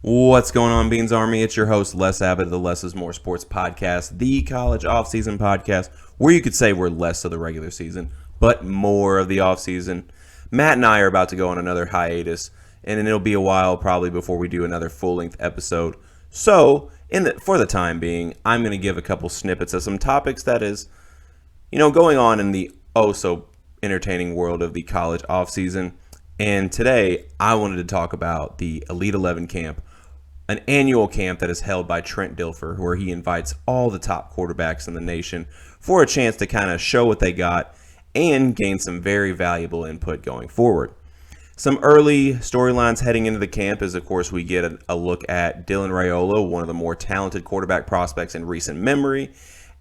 What's going on, Beans Army? It's your host, Les Abbott of the Less is More Sports Podcast, the college offseason podcast, where you could say we're less of the regular season, but more of the offseason. Matt and I are about to go on another hiatus, and it'll be a while probably before we do another full-length episode. So, for the time being, I'm going to give a couple snippets of some topics that is, going on in the oh-so-entertaining world of the college offseason. And today, I wanted to talk about the Elite 11 camp, an annual camp that is held by Trent Dilfer, where he invites all the top quarterbacks in the nation for a chance to kind of show what they got and gain some very valuable input going forward. Some early storylines heading into the camp is, of course, we get a look at Dylan Raiola, one of the more talented quarterback prospects in recent memory,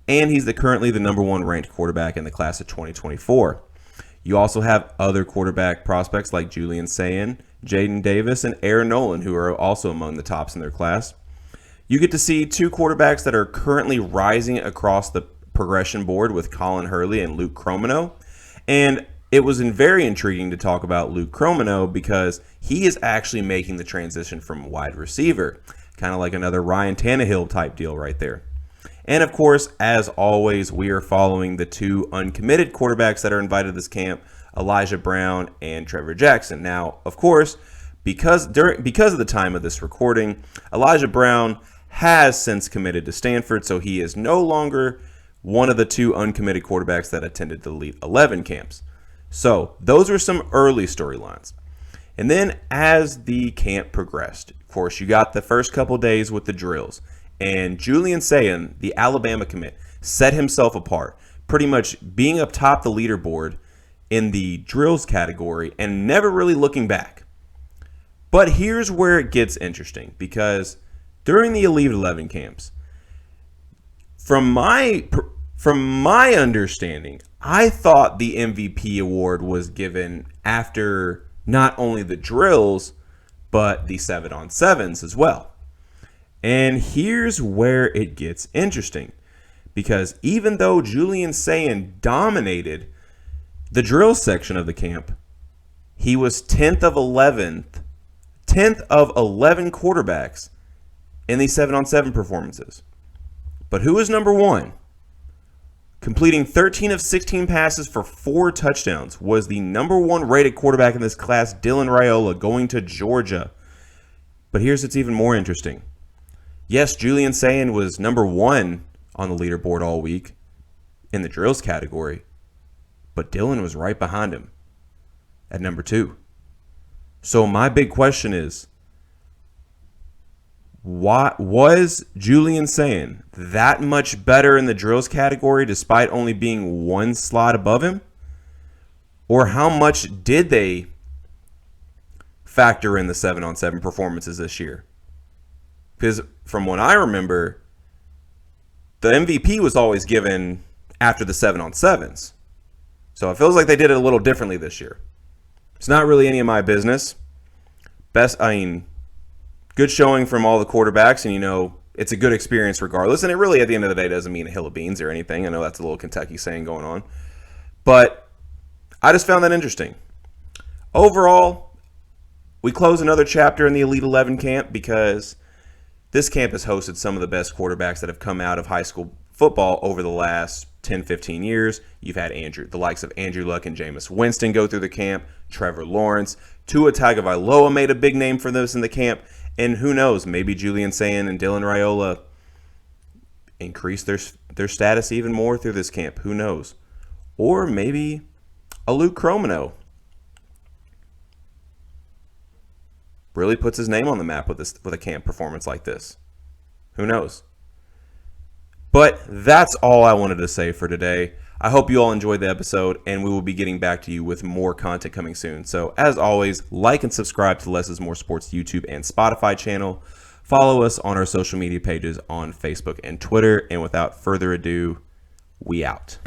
and he's currently the number one ranked quarterback in the class of 2024. You also have other quarterback prospects like Julian Sayin, Jaden Davis, and Aaron Nolan, who are also among the tops in their class. You get to see two quarterbacks that are currently rising across the progression board with Colin Hurley and Luke Cromino. And it was very intriguing to talk about Luke Cromino because he is actually making the transition from wide receiver, kind of like another Ryan Tannehill type deal right there. And of course, as always, we are following the two uncommitted quarterbacks that are invited to this camp, Elijah Brown and Trevor Jackson. Now, of course, because of the time of this recording, Elijah Brown has since committed to Stanford, so he is no longer one of the two uncommitted quarterbacks that attended the Elite 11 camps. So those were some early storylines. And then as the camp progressed, of course, you got the first couple days with the drills. And Julian Sayin, the Alabama commit, set himself apart, pretty much being up top the leaderboard in the drills category and never really looking back. But here's where it gets interesting, because during the Elite 11 camps, from my understanding, I thought the MVP award was given after not only the drills, but the 7-on-7s as well. And here's where it gets interesting, because even though Julian Sayin dominated the drill section of the camp, he was 10th of 11 quarterbacks in the 7-on-7 performances. But who is number one? Completing 13 of 16 passes for 4 touchdowns was the number one rated quarterback in this class, Dylan Raiola, going to Georgia. But here's what's even more interesting. Yes, Julian Sayin was number one on the leaderboard all week in the drills category, but Dylan was right behind him at number 2. So my big question is, why was Julian Sayin that much better in the drills category despite only being one slot above him? Or how much did they factor in the 7-on-7 performances this year? Because from what I remember, the MVP was always given after the 7-on-7s. So it feels like they did it a little differently this year. It's not really any of my business. Good showing from all the quarterbacks, and it's a good experience regardless. And it really, at the end of the day, doesn't mean a hill of beans or anything. I know that's a little Kentucky saying going on. But I just found that interesting. Overall, we close another chapter in the Elite 11 camp because this camp has hosted some of the best quarterbacks that have come out of high school football over the last 10, 15 years. You've had the likes of Andrew Luck and Jameis Winston go through the camp, Trevor Lawrence, Tua Tagovailoa made a big name for this in the camp, and who knows, maybe Julian Sayin and Dylan Raiola increase their status even more through this camp. Who knows? Or maybe a Luke Cromino really puts his name on the map with a camp performance like this. Who knows? But that's all I wanted to say for today. I hope you all enjoyed the episode, and we will be getting back to you with more content coming soon. So as always, like and subscribe to Less is More Sports YouTube and Spotify channel. Follow us on our social media pages on Facebook and Twitter. And without further ado, we out.